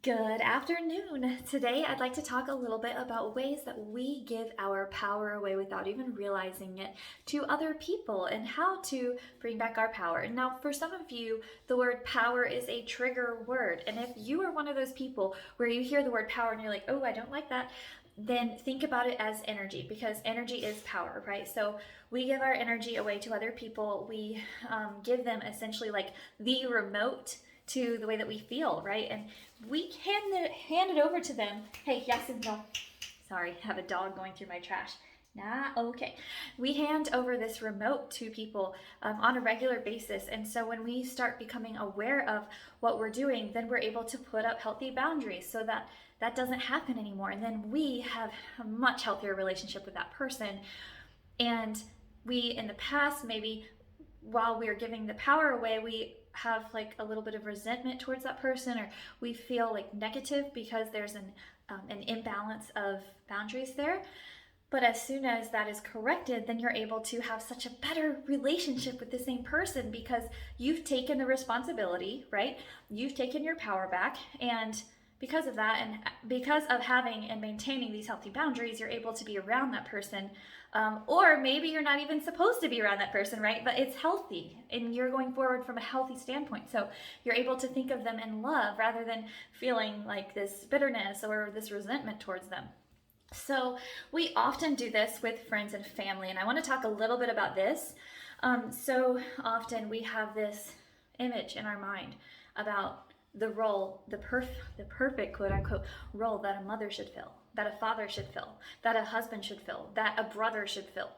Good afternoon. Today I'd like to talk a little bit about ways that we give our power away without even realizing it to other people and how to bring back our power. Now, for some of you, the word power is a trigger word. And if you are one of those people where you hear the word power and you're like, oh, I don't like that, then think about it as energy, because energy is power, right? So we give our energy away to other people. We give them essentially like the remote to the way that we feel, right? And we hand it over to them. Hey, yes and no. Sorry, I have a dog going through my trash. Okay. We hand over this remote to people on a regular basis. And so when we start becoming aware of what we're doing, then we're able to put up healthy boundaries so that that doesn't happen anymore. And then we have a much healthier relationship with that person. And we, in the past, maybe while we're giving the power away, we have like a little bit of resentment towards that person, or we feel like negative because there's an imbalance of boundaries there. But as soon as that is corrected, then you're able to have such a better relationship with the same person because you've taken the responsibility, right? You've taken your power back, and because of that, and because of having and maintaining these healthy boundaries, you're able to be around that person. Or maybe you're not even supposed to be around that person, right? But it's healthy and you're going forward from a healthy standpoint. So you're able to think of them in love rather than feeling like this bitterness or this resentment towards them. So we often do this with friends and family, and I want to talk a little bit about this. So often we have this image in our mind about the role, the perfect quote unquote role that a mother should fill, that a father should fill, that a husband should fill, that a brother should fill.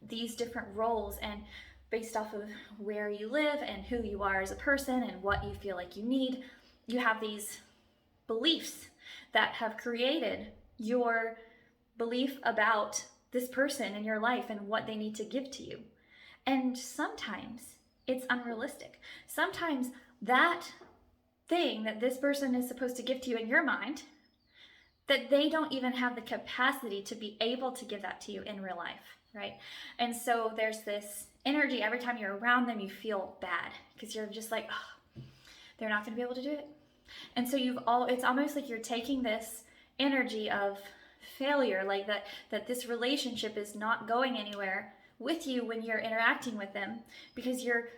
These different roles, and based off of where you live and who you are as a person and what you feel like you need, you have these beliefs that have created your belief about this person in your life and what they need to give to you. And sometimes it's unrealistic. Sometimes that thing that this person is supposed to give to you in your mind, that they don't even have the capacity to be able to give that to you in real life, right? And so there's this energy every time you're around them, you feel bad because you're just like, oh, they're not going to be able to do it. And so it's almost like you're taking this energy of failure, like that this relationship is not going anywhere with you when you're interacting with them, because you're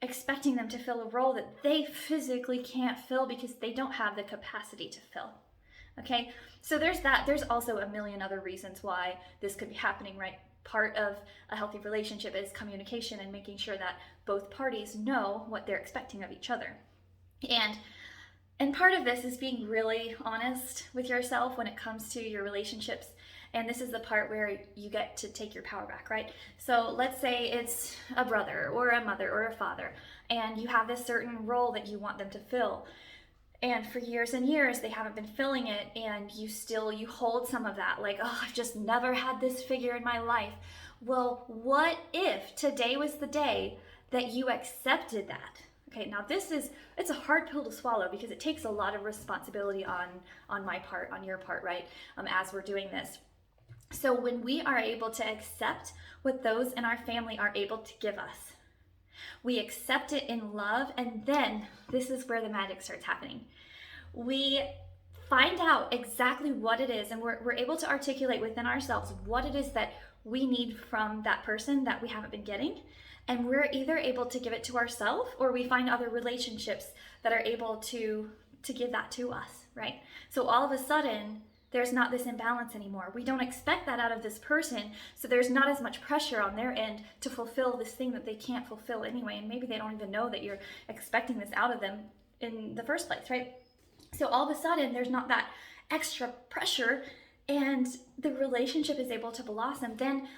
expecting them to fill a role that they physically can't fill because they don't have the capacity to fill. Okay, so there's that. There's also a million other reasons why this could be happening, right? Part of a healthy relationship is communication and making sure that both parties know what they're expecting of each other. And part of this is being really honest with yourself when it comes to your relationships. And this is the part where you get to take your power back, right? So let's say it's a brother or a mother or a father, and you have this certain role that you want them to fill. And for years and years, they haven't been filling it, and you hold some of that, like, oh, I've just never had this figure in my life. Well, what if today was the day that you accepted that? Okay, now it's a hard pill to swallow because it takes a lot of responsibility on my part, on your part, right? As we're doing this. So when we are able to accept what those in our family are able to give us, we accept it in love, and then this is where the magic starts happening. We find out exactly what it is, and we're able to articulate within ourselves what it is that we need from that person that we haven't been getting. And we're either able to give it to ourselves, or we find other relationships that are able to give that to us, right? So all of a sudden, there's not this imbalance anymore. We don't expect that out of this person, so there's not as much pressure on their end to fulfill this thing that they can't fulfill anyway, and maybe they don't even know that you're expecting this out of them in the first place, right? So all of a sudden, there's not that extra pressure, and the relationship is able to blossom. Then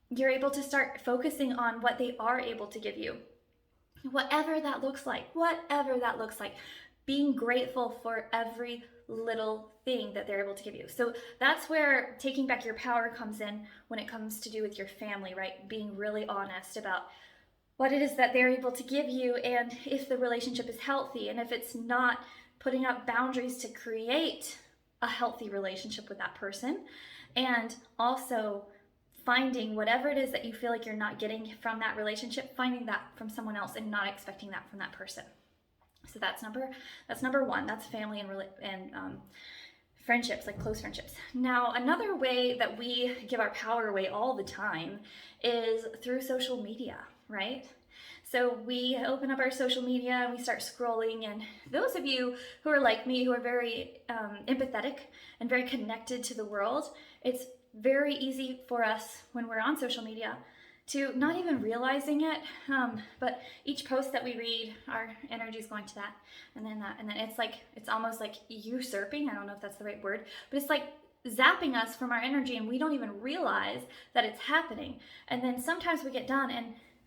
you're able to start focusing on what they are able to give you. Whatever that looks like, being grateful for every little thing that they're able to give you. So that's where taking back your power comes in when it comes to do with your family, right? Being really honest about what it is that they're able to give you, and if the relationship is healthy, and if it's not, putting up boundaries to create a healthy relationship with that person, and also finding whatever it is that you feel like you're not getting from that relationship, finding that from someone else and not expecting that from that person. So that's number one. That's family and friendships, like close friendships. Now, another way that we give our power away all the time is through social media, right? So we open up our social media and we start scrolling, and those of you who are like me, who are very empathetic and very connected to the world, it's very easy for us when we're on social media to not even realizing it, but each post that we read, our energy is going to that, and then that, and then it's almost like usurping, I don't know if that's the right word, but it's like zapping us from our energy, and we don't even realize that it's happening. And then sometimes we get done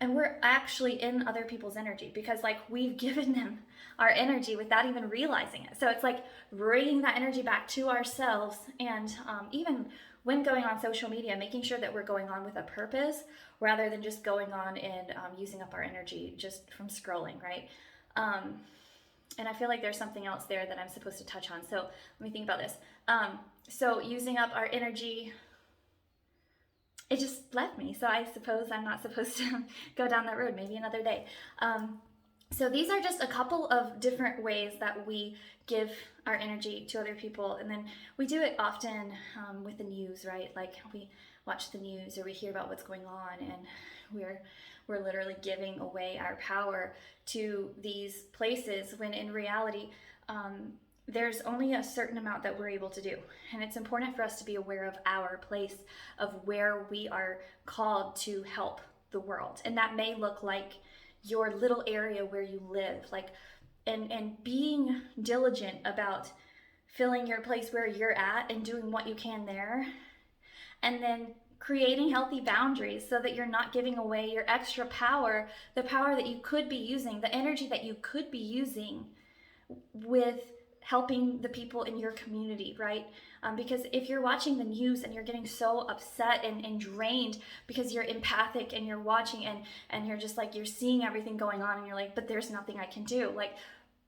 and we're actually in other people's energy, because like we've given them our energy without even realizing it. So it's like bringing that energy back to ourselves, and even when going on social media, making sure that we're going on with a purpose rather than just going on and using up our energy just from scrolling, right? And I feel like there's something else there that I'm supposed to touch on. So let me think about this. So using up our energy, it just left me. So I suppose I'm not supposed to go down that road, maybe another day. So these are just a couple of different ways that we give our energy to other people. And then we do it often with the news, right? Like we watch the news or we hear about what's going on, and we're literally giving away our power to these places, when in reality, there's only a certain amount that we're able to do. And it's important for us to be aware of our place, of where we are called to help the world. And that may look like your little area where you live, like, and being diligent about filling your place where you're at and doing what you can there, and then creating healthy boundaries so that you're not giving away your extra power, the power that you could be using, the energy that you could be using with helping the people in your community, right? Because if you're watching the news and you're getting so upset and drained because you're empathic and you're watching and you're just like, you're seeing everything going on and you're like, but there's nothing I can do. Like,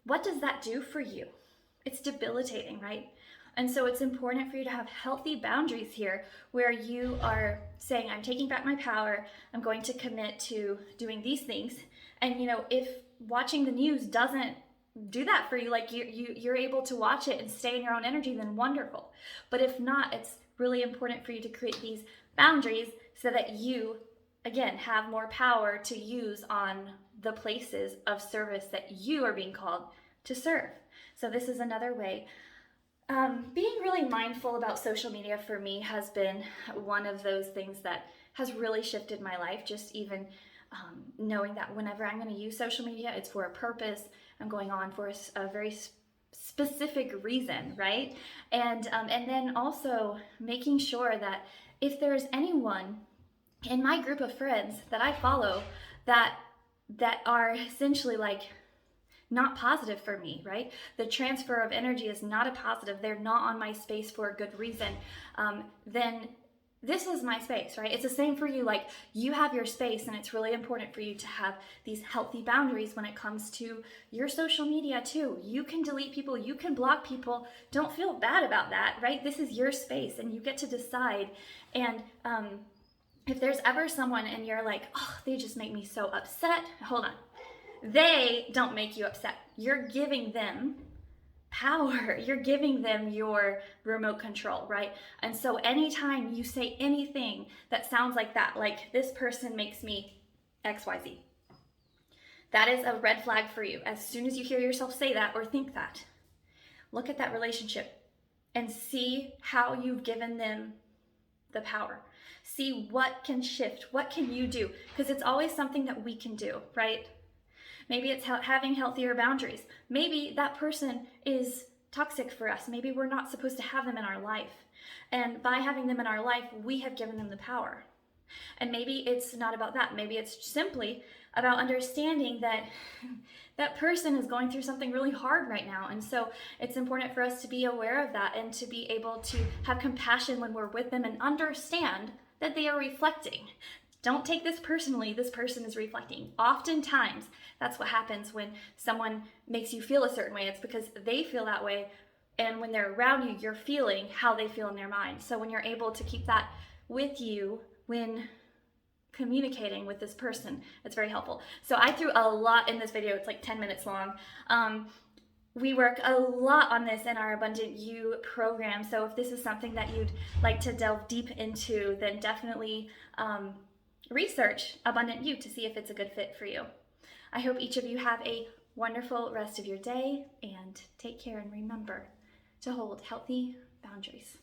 what does that do for you? It's debilitating, right? And so it's important for you to have healthy boundaries here, where you are saying, I'm taking back my power. I'm going to commit to doing these things. And, you know, if watching the news doesn't do that for you, like you're able to watch it and stay in your own energy, then wonderful. But if not, it's really important for you to create these boundaries so that you, again, have more power to use on the places of service that you are being called to serve. So this is another way. Being really mindful about social media for me has been one of those things that has really shifted my life. Just even knowing that whenever I'm going to use social media, it's for a purpose. I'm going on for a very specific reason, right? And then also making sure that if there's anyone in my group of friends that I follow that are essentially like not positive for me, right? The transfer of energy is not a positive. They're not on my space for a good reason. Then this is my space, right? It's the same for you. Like, you have your space, and it's really important for you to have these healthy boundaries when it comes to your social media too. You can delete people, you can block people. Don't feel bad about that, right? This is your space and you get to decide. And if there's ever someone and you're like, oh, they just make me so upset, hold on. They don't make you upset. You're giving them power. You're giving them your remote control, right? And so anytime you say anything that sounds like that, like this person makes me XYZ, that is a red flag for you. As soon as you hear yourself say that or think that, look at that relationship and see how you've given them the power. See what can shift. What can you do? Because it's always something that we can do, right? Maybe it's having healthier boundaries. Maybe that person is toxic for us. Maybe we're not supposed to have them in our life. And by having them in our life, we have given them the power. And maybe it's not about that. Maybe it's simply about understanding that that person is going through something really hard right now. And so it's important for us to be aware of that and to be able to have compassion when we're with them and understand that they are reflecting. Don't take this personally. This person is reflecting. Oftentimes, that's what happens when someone makes you feel a certain way. It's because they feel that way. And when they're around you, you're feeling how they feel in their mind. So when you're able to keep that with you, communicating with this person. It's very helpful. So I threw a lot in this video. It's like 10 minutes long. We work a lot on this in our Abundant You program. So if this is something that you'd like to delve deep into, then definitely research Abundant You to see if it's a good fit for you. I hope each of you have a wonderful rest of your day, and take care, and remember to hold healthy boundaries.